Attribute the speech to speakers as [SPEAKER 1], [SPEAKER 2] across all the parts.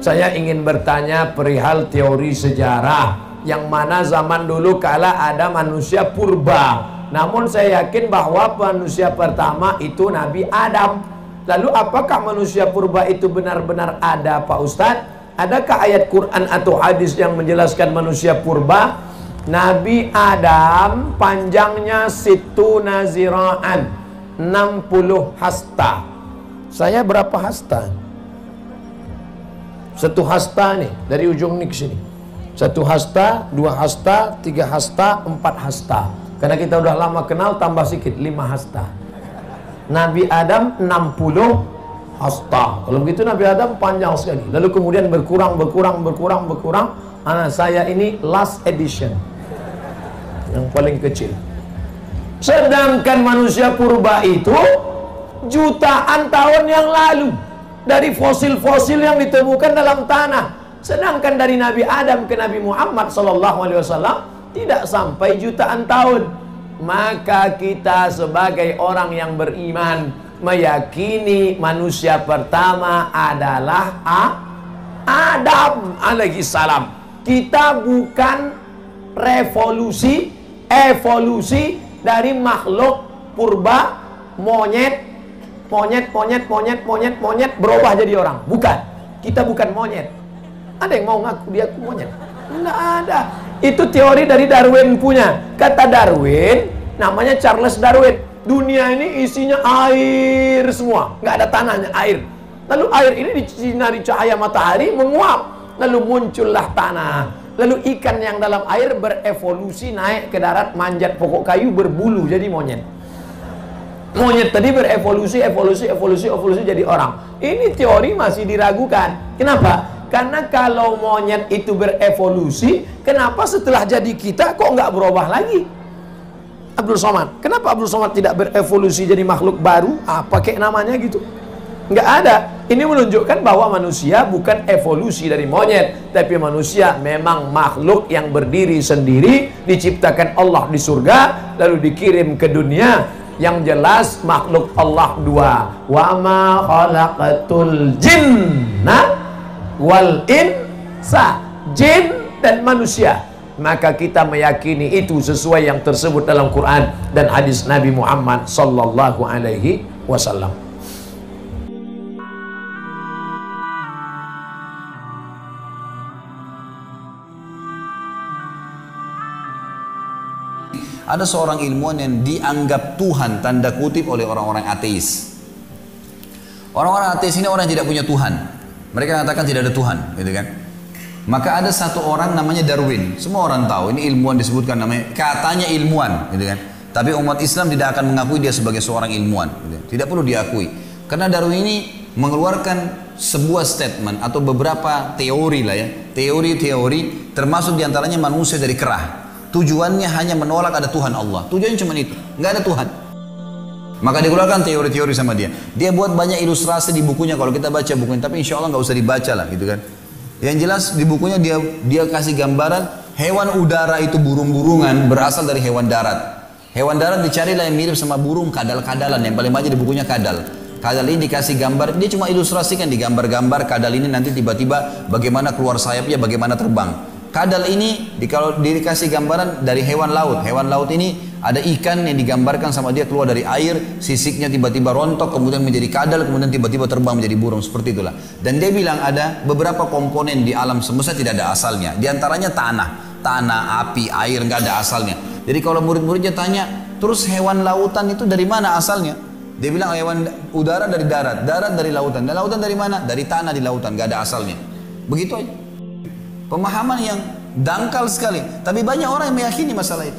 [SPEAKER 1] Saya ingin bertanya perihal teori sejarah, yang mana zaman dulu kala ada manusia purba. Namun saya yakin bahwa manusia pertama itu Nabi Adam. Lalu apakah manusia purba itu benar-benar ada, Pak Ustadz? Adakah ayat Quran atau hadis yang menjelaskan manusia purba? Nabi Adam panjangnya situna zira'an, 60 hasta. Saya berapa hasta? Satu hasta nih, dari ujung nih ke sini. Satu hasta, dua hasta, tiga hasta, empat hasta. Karena kita udah lama kenal, tambah sedikit, 5 hasta. Nabi Adam 60 hasta. Kalau begitu Nabi Adam panjang sekali. Lalu kemudian berkurang. Saya ini last edition, yang paling kecil. Sedangkan manusia purba itu jutaan tahun yang lalu, dari fosil-fosil yang ditemukan dalam tanah. Sedangkan dari Nabi Adam ke Nabi Muhammad SAW tidak sampai jutaan tahun. Maka kita sebagai orang yang beriman meyakini manusia pertama adalah Adam alaihi salam. Kita bukan evolusi dari makhluk purba, monyet berubah jadi orang. Bukan. Kita bukan monyet. Ada yang mau ngaku dia monyet? Enggak ada. Itu teori dari Darwin punya. Kata Darwin, namanya Charles Darwin, dunia ini isinya air semua, nggak ada tanahnya, air. Lalu air ini disinari cahaya matahari menguap, lalu muncullah tanah. Lalu ikan yang dalam air berevolusi naik ke darat, manjat pokok kayu, berbulu jadi monyet. Monyet tadi berevolusi jadi orang. Ini teori masih diragukan. Kenapa? Karena kalau monyet itu berevolusi, kenapa setelah jadi kita kok nggak berubah lagi? Abdul Somad, kenapa Abdul Somad tidak berevolusi jadi makhluk baru? Apa kayak namanya gitu? Nggak ada. Ini menunjukkan bahwa manusia bukan evolusi dari monyet, tapi manusia memang makhluk yang berdiri sendiri, diciptakan Allah di surga, lalu dikirim ke dunia. Yang jelas makhluk Allah dua. Wa ma khalaqatul jinna wal insa, jin dan manusia. Maka kita meyakini itu sesuai yang tersebut dalam Quran dan hadis Nabi Muhammad sallallahu alaihi wasallam.
[SPEAKER 2] Ada seorang ilmuwan yang dianggap Tuhan tanda kutip oleh orang-orang ateis. Orang-orang ateis ini orang yang tidak punya Tuhan. Mereka mengatakan tidak ada Tuhan, gitu kan? Maka ada satu orang namanya Darwin. Semua orang tahu, ini ilmuwan disebutkan namanya, katanya ilmuwan, gitu kan? Tapi umat Islam tidak akan mengakui dia sebagai seorang ilmuwan, gitu. Tidak perlu diakui. Karena Darwin ini mengeluarkan sebuah statement atau beberapa teori lah ya, teori-teori, termasuk diantaranya manusia dari kerah. Tujuannya hanya menolak ada Tuhan Allah. Tujuannya cuma itu, nggak ada Tuhan. Maka dikeluarkan teori-teori sama dia. Dia buat banyak ilustrasi di bukunya. Kalau kita baca bukunya, tapi insya Allah nggak usah dibaca lah, gitu kan. Yang jelas di bukunya dia kasih gambaran hewan udara itu burung-burungan berasal dari hewan darat. Hewan darat dicarilah yang mirip sama burung, kadal-kadalan. Yang paling banyak di bukunya kadal. Kadal ini dikasih gambar, dia cuma ilustrasikan di gambar-gambar kadal ini nanti tiba-tiba bagaimana keluar sayapnya, bagaimana terbang. Kadal ini kalau dikasih gambaran dari hewan laut. Hewan laut ini ada ikan yang digambarkan sama dia keluar dari air, sisiknya tiba-tiba rontok, kemudian menjadi kadal, kemudian tiba-tiba terbang menjadi burung, seperti itulah. Dan dia bilang ada beberapa komponen di alam semesta tidak ada asalnya. Di antaranya tanah, api, air, nggak ada asalnya. Jadi kalau murid-muridnya tanya, terus hewan lautan itu dari mana asalnya? Dia bilang hewan udara dari darat dari lautan. Dan lautan dari mana? Dari tanah di lautan, nggak ada asalnya. Begitu aja. Pemahaman yang dangkal sekali. Tapi banyak orang yang meyakini masalah itu.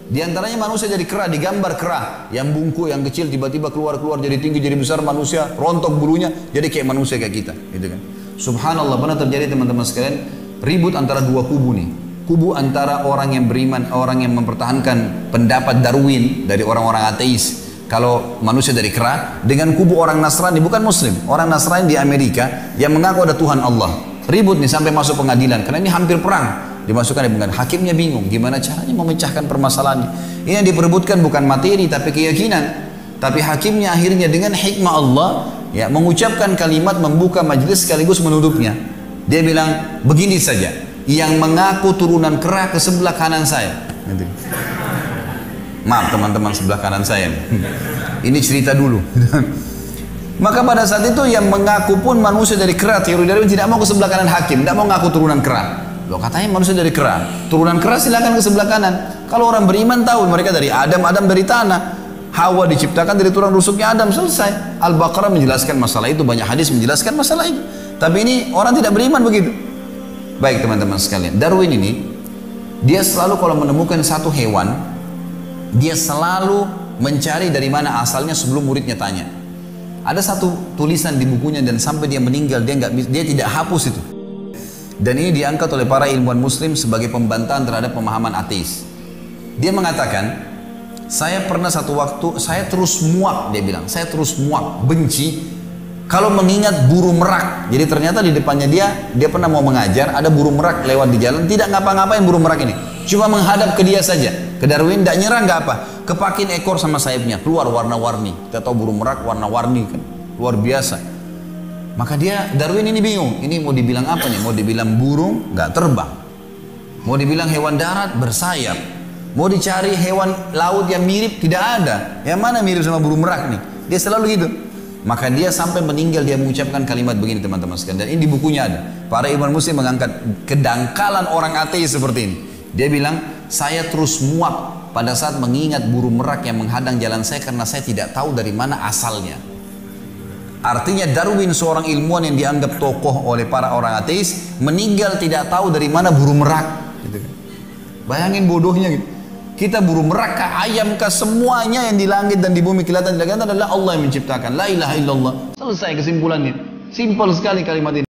[SPEAKER 2] Di antaranya manusia jadi kera, digambar kera. Yang bungkuk, yang kecil, tiba-tiba keluar jadi tinggi, jadi besar manusia. Rontok bulunya, jadi kayak manusia kayak kita. Gitu kan. Subhanallah, pernah terjadi teman-teman sekalian, ribut antara dua kubu nih. Kubu antara orang yang beriman, orang yang mempertahankan pendapat Darwin dari orang-orang ateis. Kalau manusia dari kera, dengan kubu orang Nasrani, bukan Muslim. Orang Nasrani di Amerika yang mengaku ada Tuhan Allah. Ribut nih sampai masuk pengadilan karena ini hampir perang. Dimasukkan di pengadilan, hakimnya bingung gimana caranya memecahkan permasalahannya. Ini yang diperebutkan bukan materi tapi keyakinan. Tapi hakimnya akhirnya dengan hikmah Allah ya mengucapkan kalimat membuka majelis sekaligus menutupnya. Dia bilang, begini saja, yang mengaku turunan kera ke sebelah kanan saya. Maaf teman-teman sebelah kanan saya. Ini cerita dulu. Maka pada saat itu yang mengaku pun manusia dari kera, teori Darwin tidak mau ke sebelah kanan hakim, tidak mau ngaku turunan kera. Loh katanya manusia dari kera, turunan kera silakan ke sebelah kanan. Kalau orang beriman tahu mereka dari Adam, Adam dari tanah, Hawa diciptakan dari tulang rusuknya Adam, selesai. Al-Baqarah menjelaskan masalah itu, banyak hadis menjelaskan masalah itu. Tapi ini orang tidak beriman begitu. Baik teman-teman sekalian, Darwin ini dia selalu kalau menemukan satu hewan, dia selalu mencari dari mana asalnya sebelum muridnya tanya. Ada satu tulisan di bukunya dan sampai dia meninggal dia tidak hapus itu. Dan ini diangkat oleh para ilmuwan muslim sebagai pembantahan terhadap pemahaman ateis. Dia mengatakan, saya pernah satu waktu, saya terus muak, dia bilang, saya terus muak, benci kalau mengingat burung merak. Jadi ternyata di depannya dia pernah mau mengajar, ada burung merak lewat di jalan, tidak ngapa-ngapain burung merak ini, cuma menghadap ke dia saja. Ke Darwin tidak nyerang, nggak apa, kepakin ekor sama sayapnya, keluar warna-warni. Kita tahu burung merak warna-warni kan, luar biasa. Maka Darwin ini bingung, ini mau dibilang apa nih? Mau dibilang burung nggak terbang, mau dibilang hewan darat bersayap, mau dicari hewan laut yang mirip, tidak ada. Yang mana mirip sama burung merak nih? Dia selalu gitu. Maka dia sampai meninggal dia mengucapkan kalimat begini teman-teman sekalian. Dan ini di bukunya ada. Para ilmuwan muslim mengangkat kedangkalan orang ateis seperti ini. Dia bilang, saya terus muak pada saat mengingat burung merak yang menghadang jalan saya karena saya tidak tahu dari mana asalnya. Artinya Darwin seorang ilmuwan yang dianggap tokoh oleh para orang ateis meninggal tidak tahu dari mana burung merak. Bayangin bodohnya gitu. Kita burung merak kah, ayam kah, semuanya yang di langit dan di bumi kelihatan adalah Allah yang menciptakan. La ilaha illallah. Selesai kesimpulannya. Simpel sekali kalimat ini.